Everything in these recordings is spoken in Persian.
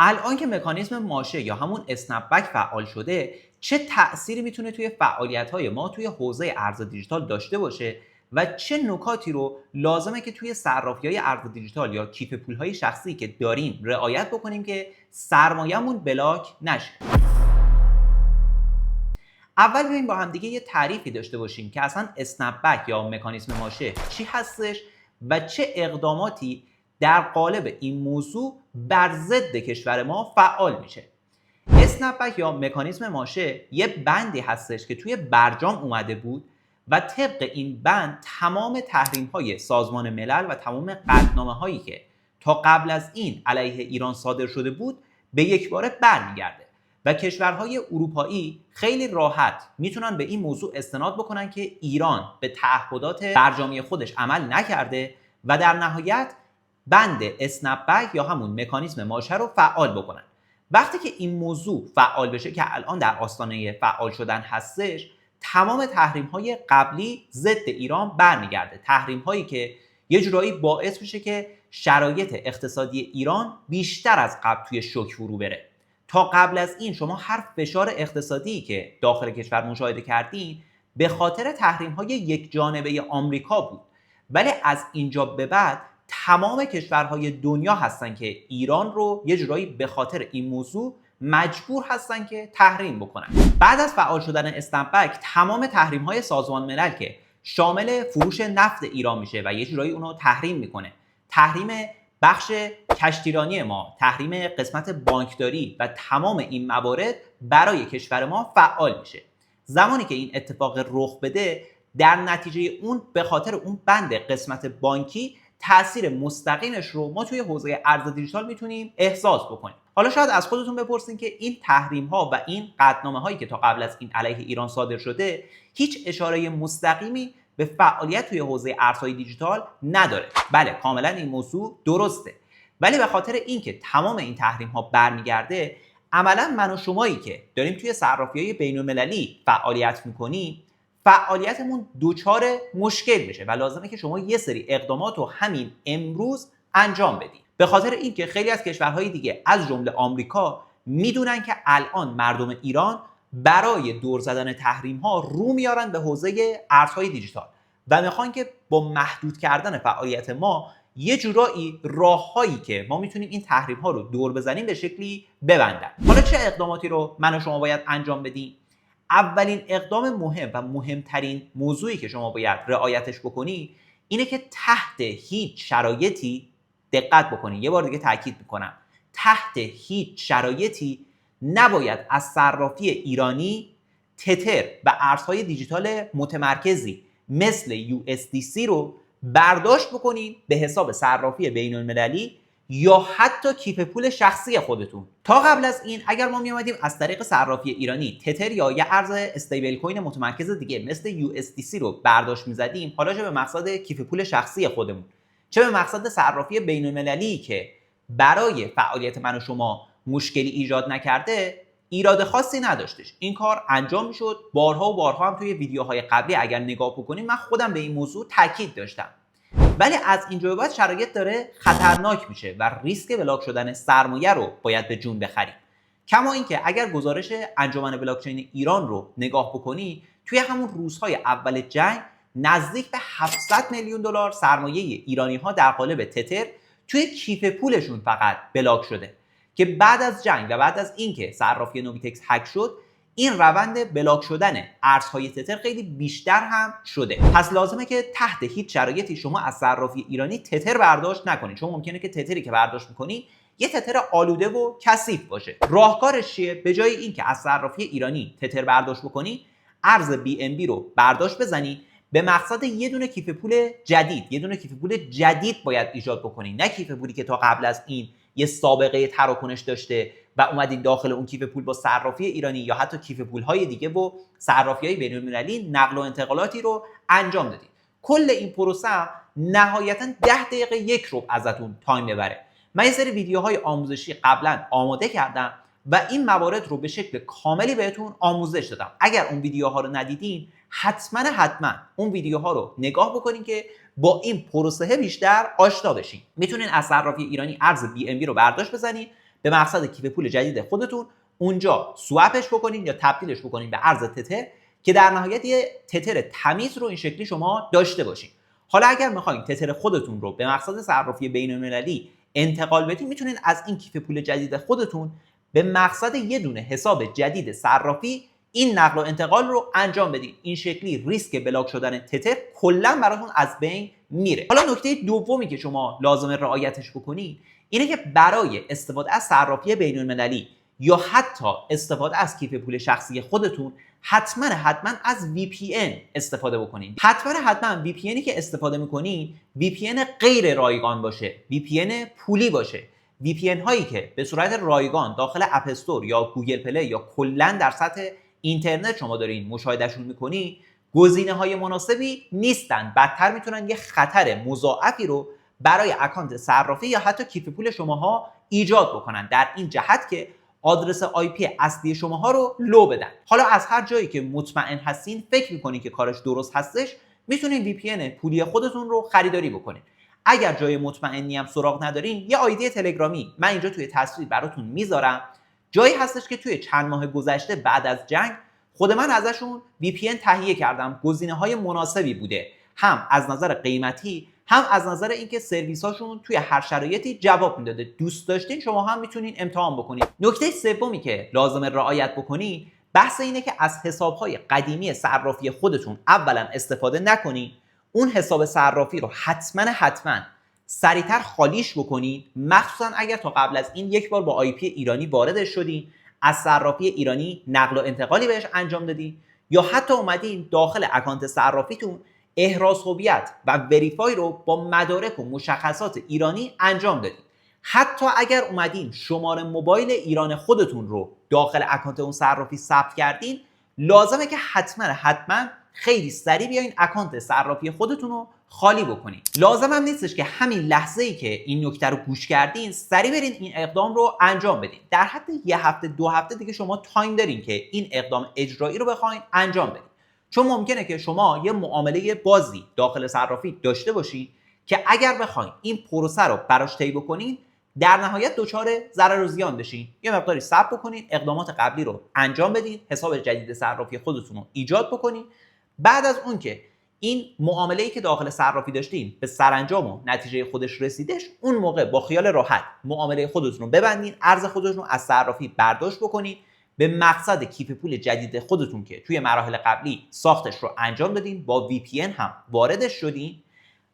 الان که مکانیزم ماشه یا همون اسنپ بک فعال شده، چه تأثیری میتونه توی فعالیت‌های ما توی حوزه ارز دیجیتال داشته باشه و چه نکاتی رو لازمه که توی صرافی‌های ارز دیجیتال یا کیف پول‌های شخصی که داریم رعایت بکنیم که سرمایه‌مون بلاک نشه. اول بیایم با هم دیگه یه تعریفی داشته باشیم که اصلا اسنپ بک یا مکانیزم ماشه چی هستش و چه اقداماتی در قالب این موضوع بر ضد کشور ما فعال میشه. اسنپ بک یا مکانیزم ماشه یه بندی هستش که توی برجام اومده بود و طبق این بند تمام تحریم‌های سازمان ملل و تمام قطعنامه‌هایی که تا قبل از این علیه ایران صادر شده بود به یک باره برمیگرده و کشورهای اروپایی خیلی راحت میتونن به این موضوع استناد بکنن که ایران به تعهدات برجامی خودش عمل نکرده و در نهایت بند اسنپ بک یا همون مکانیزم ماشه رو فعال بکنن. وقتی که این موضوع فعال بشه که الان در آستانه فعال شدن هستش، تمام تحریم‌های قبلی ضد ایران برمیگرده، تحریم‌هایی که یه جورایی باعث میشه که شرایط اقتصادی ایران بیشتر از قبل توی شوک فرو بره. تا قبل از این شما هر فشار اقتصادی که داخل کشور مشاهده کردین به خاطر تحریم‌های یک جانبه آمریکا بود، ولی از اینجا به بعد تمام کشورهای دنیا هستن که ایران رو یه جورایی به خاطر این موضوع مجبور هستن که تحریم بکنن. بعد از فعال شدن اسنپ بک تمام تحریم‌های سازمان ملل که شامل فروش نفت ایران میشه و یه جورایی اونو تحریم میکنه، تحریم بخش کشتیرانی ما، تحریم قسمت بانکداری و تمام این موارد برای کشور ما فعال میشه. زمانی که این اتفاق رخ بده، در نتیجه اون به خاطر اون بند قسمت بانکی تأثیر مستقیمش رو ما توی حوزه ارز دیجیتال میتونیم احساس بکنیم. حالا شاید از خودتون بپرسین که این تحریم ها و این قطعنامه هایی که تا قبل از این علیه ایران صادر شده هیچ اشاره مستقیمی به فعالیت توی حوزه ارزهای دیجیتال نداره. بله، کاملا این موضوع درسته، ولی به خاطر اینکه تمام این تحریم ها برمیگرده، عملا من و شمایی که داریم توی صرافی‌های بین‌المللی فعالیت میکنیم فعالیتمون دوچار مشکل بشه و لازمه که شما یه سری اقدامات رو همین امروز انجام بدید. به خاطر اینکه خیلی از کشورهای دیگه از جمله آمریکا میدونن که الان مردم ایران برای دور زدن تحریم ها رو میارن به حوزه ارزهای دیجیتال و میخوان که با محدود کردن فعالیت ما یه جورایی راههایی که ما میتونیم این تحریم ها رو دور بزنیم به شکلی ببندن. حالا چه اقداماتی رو من و شما باید انجام بدیم؟ اولین اقدام مهم و مهمترین موضوعی که شما باید رعایتش بکنی اینه که تحت هیچ شرایطی، دقت بکنید، یه بار دیگه تاکید میکنم، تحت هیچ شرایطی نباید از صرافی ایرانی تتر و ارزهای دیجیتال متمرکزی مثل USDC رو برداشت بکنید به حساب صرافی بین المللی یا حتی کیف پول شخصی خودتون. تا قبل از این اگر ما می‌آمدیم از طریق صرافی ایرانی تتر یا یه ارز استیبل کوین متمرکز دیگه مثل USDC رو برداشت می‌زدیم، حالا چه به مقصد کیف پول شخصی خودمون چه به مقصد صرافی بین‌المللی که برای فعالیت من و شما مشکلی ایجاد نکرده، ایراد خاصی نداشتش. این کار انجام می‌شد. بارها و بارها هم توی ویدیوهای قبلی اگر نگاه بکنید من خودم به این موضوع تاکید داشتم. ولی از اینجا به بعد شرایط داره خطرناک میشه و ریسک بلاک شدن سرمایه رو باید به جون بخریم. کما اینکه اگر گزارش انجمن بلاکچین ایران رو نگاه بکنی، توی همون روزهای اول جنگ نزدیک به 700 میلیون دلار سرمایه ایرانی ها در قالب تتر توی کیف پولشون فقط بلاک شده که بعد از جنگ و بعد از اینکه صرافی نوبیتکس هک شد، این روند بلاک شدن ارزهای تتر خیلی بیشتر هم شده. پس لازمه که تحت هیچ شرایطی شما از صرافی ایرانی تتر برداشت نکنید، چون ممکنه که تتری که برداشت میکنی یه تتر آلوده و کثیف باشه. راهکارش چیه؟ به جای اینکه از صرافی ایرانی تتر برداشت بکنی، ارز BNB رو برداشت بزنی به مقصد یه دونه کیف پول جدید. یه دونه کیف پول جدید باید ایجاد بکنی، نه کیف پولی که تا قبل از این یه سابقه تراکنش داشته و اومدین داخل اون کیف پول با صرافی ایرانی یا حتی کیف پول‌های دیگه و صرافی‌های بین‌المللی نقل و انتقالاتی رو انجام دادین. کل این پروسه نهایتاً 10 دقیقه یک ربع ازتون تایم ببره. من یه سری ویدیوهای آموزشی قبلا آماده کردم و این موارد رو به شکل کاملی بهتون آموزش دادم. اگر اون ویدیوها رو ندیدین حتما اون ویدیوها رو نگاه بکنین که با این پروسه بیشتر آشنا بشین. میتونین از صرافی ایرانی ارز BNB رو برداشت بزنین، به مقصد کیف پول جدید خودتون اونجا سوپش بکنین یا تبدیلش بکنین به ارز تتر که در نهایت یه تتر تمیز رو این شکلی شما داشته باشین. حالا اگر میخواین تتر خودتون رو به مقصد صرافی بین‌المللی انتقال بدین، میتونین از این کیف پول جدید خودتون به مقصد یه دونه حساب جدید صرافی این نقل و انتقال رو انجام بدین. این شکلی ریسک بلاک شدن تتر کلا براتون از بین میره. حالا نکته دومی که شما لازمه رعایتش بکنید اینه که برای استفاده از صرافی بین‌المللی یا حتی استفاده از کیف پول شخصی خودتون حتما از VPN استفاده بکنید. حتما VPNی که استفاده میکنید VPN غیر رایگان باشه، VPN پولی باشه. VPN هایی که به صورت رایگان داخل اپ استور یا گوگل پلی یا کلا در سطح اینترنت شما دارین مشاهدهشون میکنی، گزینه های مناسبی نیستن، بدتر میتونن یه خطر مضاعفی رو برای اکانت صرافی یا حتی کیف پول شماها ایجاد بکنن، در این جهت که آدرس IP اصلی شماها رو لو بدن. حالا از هر جایی که مطمئن هستین فکر میکنین که کارش درست هستش، میتونین VPN پولی خودتون رو خریداری بکنین. اگر جای مطمئنی هم سراغ ندارین، یه آیدی تلگرامی من اینجا توی تصویر براتون میذارم. جایی هستش که توی چند ماه گذشته بعد از جنگ خود من ازشون VPN تهیه کردم. گزینه‌های مناسبی بوده، هم از نظر قیمتی هم از نظر اینکه سرویس هاشون توی هر شرایطی جواب میداده. دوست داشتین شما هم میتونین امتحان بکنید. نکته سومی که لازمه رعایت بکنید بحث اینه که از حساب‌های قدیمی صرافی خودتون اولا استفاده نکنید. اون حساب صرافی رو حتما سریعتر خالیش بکنید، مخصوصا اگر تا قبل از این یک بار با IP ایرانی واردش شدین، از صرافی ایرانی نقل و انتقالی بهش انجام دادین یا حتی اومدین داخل اکانت صرافیتون احراز هویت و وریفای رو با مدارک و مشخصات ایرانی انجام دادین. حتی اگر اومدین شماره موبایل ایران خودتون رو داخل اکانت اون صرافی ثبت کردین، لازمه که حتما خیلی سریع بیاین اکانت صرافی خودتون رو خالی بکنید. لازم هم نیستش که همین لحظه‌ای که این نکته رو گوش کردین سریع برین این اقدام رو انجام بدین. در حد یه هفته 2 هفته دیگه شما تایم دارین که این اقدام اجرایی رو بخواین انجام بدین، چون ممکنه که شما یه معامله بازی داخل صرافی داشته باشین که اگر بخواین این پروسه رو براش طی بکنین در نهایت دچار ضرر و زیان بشین. یه مقداری صبر بکنین، اقدامات قبلی رو انجام بدین، حساب جدید صرافی خودتون رو ایجاد بکنین. بعد از اون که این معامله‌ای که داخل صرافی داشتین به سرانجام و نتیجه خودش رسیدش، اون موقع با خیال راحت معامله خودتون رو ببندین، ارز خودتون رو از صرافی برداشت بکنین، به مقصد کیف پول جدید خودتون که توی مراحل قبلی ساختش رو انجام دادین، با VPN هم واردش شدین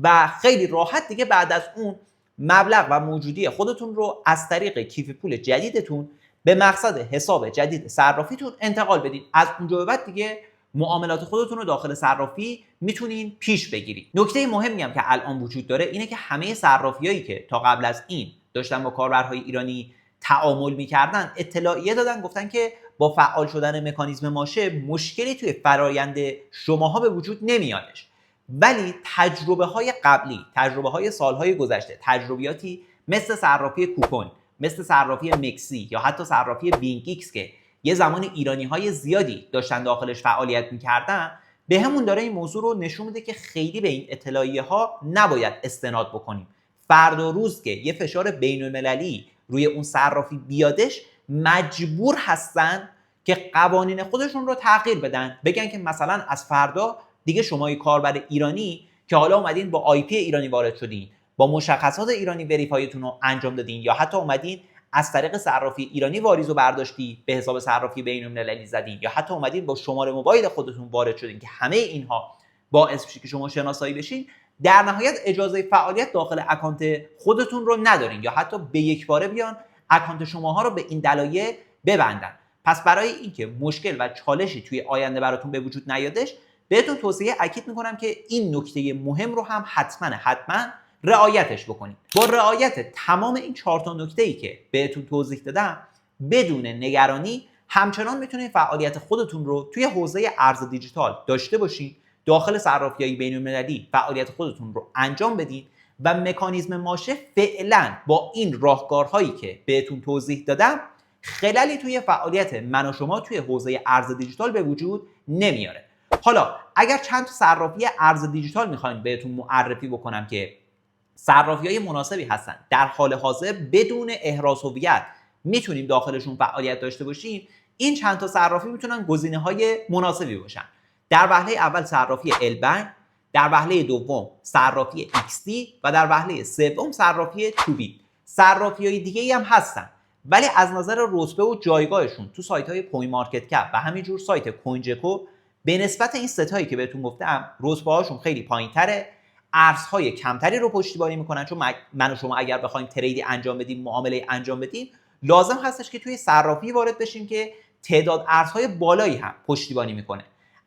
و خیلی راحت دیگه بعد از اون مبلغ و موجودی خودتون رو از طریق کیف پول جدیدتون به مقصد حساب جدید صرافیتون انتقال بدین. از اونجا به بعد دیگه معاملات خودتون رو داخل صرافی میتونین پیش بگیرید. نکته مهمی هم که الان وجود داره اینه که همه صرافیایی که تا قبل از این داشتن با کاربرهای ایرانی تعامل میکردن اطلاعیه دادن، گفتن که با فعال شدن مکانیزم ماشه مشکلی توی فرایند شماها به وجود نمیادش. ولی تجربه های قبلی، تجربه های سالهای گذشته، تجربیاتی مثل صرافی کوپن، مثل صرافی مکسی یا حتی صرافی بینگ ایکس که یه زمان ایرانی های زیادی داشتن داخلش فعالیت میکردن، به همون داره این موضوع رو نشون میده که خیلی به این اطلاعیه ها نباید استناد بکنیم. فردا روز که یه فشار بین المللی روی اون صرافی بیادش، مجبور هستن که قوانین خودشون رو تغییر بدن، بگن که مثلا از فردا دیگه شما کاربر ایرانی که حالا اومدین با IP ایرانی وارد شدین، با مشخصات ایرانی وریفایتون رو انجام دادین یا حتی اومدین از طریق صرافی ایرانی واریز و برداشتی به حساب صرافی بین‌المللی زدین یا حتی اومدین با شماره موبایل خودتون وارد شدین که همه اینها باعث میشه که شما شناسایی بشین، در نهایت اجازه فعالیت داخل اکانت خودتون رو ندارین یا حتی به یک باره بیان اکانت شماها رو به این دلایل ببندن. پس برای اینکه مشکل و چالشی توی آینده براتون به وجود نیادش، بهتون توصیه اکید میکنم که این نکته مهم رو هم حتما رعایتش بکنید. با رعایت تمام این 4 تا نکته‌ای که بهتون توضیح دادم، بدون نگرانی همچنان میتونید فعالیت خودتون رو توی حوزه ارز دیجیتال داشته باشین، داخل صرافی‌های بین‌المللی فعالیت خودتون رو انجام بدین و مکانیزم ماشه فعلا با این راهکارهایی که بهتون توضیح دادم خللی توی فعالیت من و شما توی حوزه ارز دیجیتال به وجود نمیاره. حالا اگر چند صرافی ارز دیجیتال میخواین بهتون معرفی بکنم که صرافی‌های مناسبی هستن در حال حاضر بدون احراز هویت میتونیم داخلشون فعالیت داشته باشیم، این چند تا صرافی میتونن گزینه‌های مناسبی باشن. در وهله اول صرافی البنک، در وهله دوم صرافی XD و در وهله سوم صرافی توبی. صرافی‌های دیگه‌ای هم هستن ولی از نظر رتبه و جایگاهشون تو سایت‌های کوین مارکت کپ و همینجور سایت کوینجکو به نسبت این ستایی که بهتون گفتم رتبه‌هاشون خیلی پایین‌تره، ارزهای کمتری رو پشتیبانی میکنن. چون من و شما اگر بخوایم تریدی انجام بدیم، معامله انجام بدیم، لازم هستش که توی صرافی وارد بشیم که تعداد ارزهای بالایی هم پشتیبانی میکنه.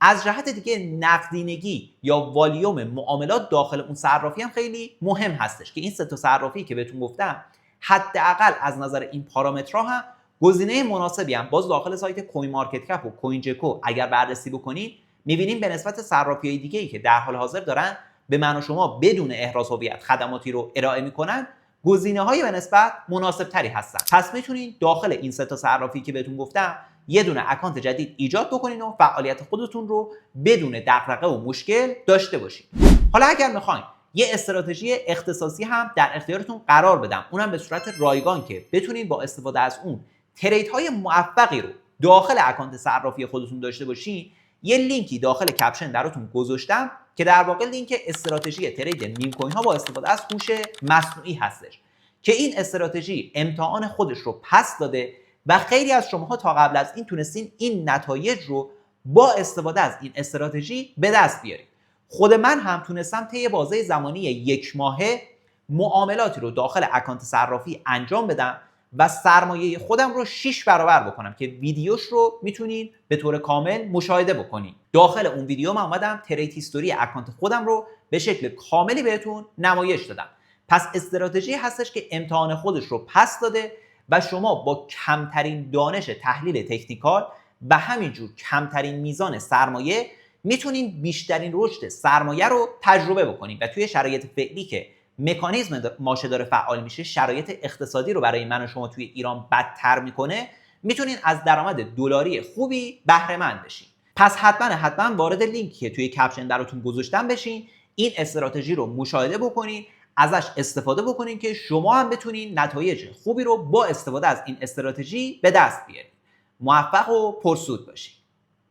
از جهت دیگه نقدینگی یا والیوم معاملات داخل اون صرافی هم خیلی مهم هستش که این سه تا صرافی که بهتون گفتم حداقل از نظر این پارامترها هم گزینه مناسبی هم باز داخل سایت کوین مارکت کپ و کوینجکو اگر بررسی بکنید می‌بینیم به نسبت صرافی‌های دیگه‌ای که در حال حاضر دارن به من و شما بدون احراز هویت خدماتی رو ارائه میکنن، گزینه‌های به نسبت مناسب‌تری هستن. پس میتونین داخل این سه تا صرافی که بهتون گفتم یه دونه اکانت جدید ایجاد بکنین و فعالیت خودتون رو بدون دغدغه و مشکل داشته باشین. حالا اگر میخواین یه استراتژی اختصاصی هم در اختیارتون قرار بدم، اونم به صورت رایگان که بتونین با استفاده از اون تریدهای موفقی رو داخل اکانت صرافی خودتون داشته باشین، یه لینکی داخل کپشن براتون گذاشتم که در واقع لینک استراتژی ترید میم کوین ها با استفاده از هوش مصنوعی هستش که این استراتژی امتحان خودش رو پس داده و خیلی از شماها تا قبل از این تونستین این نتایج رو با استفاده از این استراتژی به دست بیارید. خود من هم تونستم طی بازه زمانی 1 ماهه معاملاتی رو داخل اکانت صرافی انجام بدم و سرمایه خودم رو 6 برابر بکنم که ویدیوش رو میتونین به طور کامل مشاهده بکنین. داخل اون ویدیو من اومدم ترید هیستوری اکانت خودم رو به شکل کاملی بهتون نمایش دادم. پس استراتژی هستش که امتحان خودش رو پس داده و شما با کمترین دانش تحلیل تکنیکال و همینجور کمترین میزان سرمایه میتونین بیشترین رشد سرمایه رو تجربه بکنین و توی شرایط فعلی که مکانیزم ماشه داره فعال میشه، شرایط اقتصادی رو برای من و شما توی ایران بدتر میکنه، میتونین از درآمد دلاری خوبی بهره مند بشین. پس حتما وارد لینکی که توی کپشن براتون گذاشتم بشین، این استراتژی رو مشاهده بکنین، ازش استفاده بکنین که شما هم بتونین نتایج خوبی رو با استفاده از این استراتژی به دست بیارین. موفق و پرسود باشین.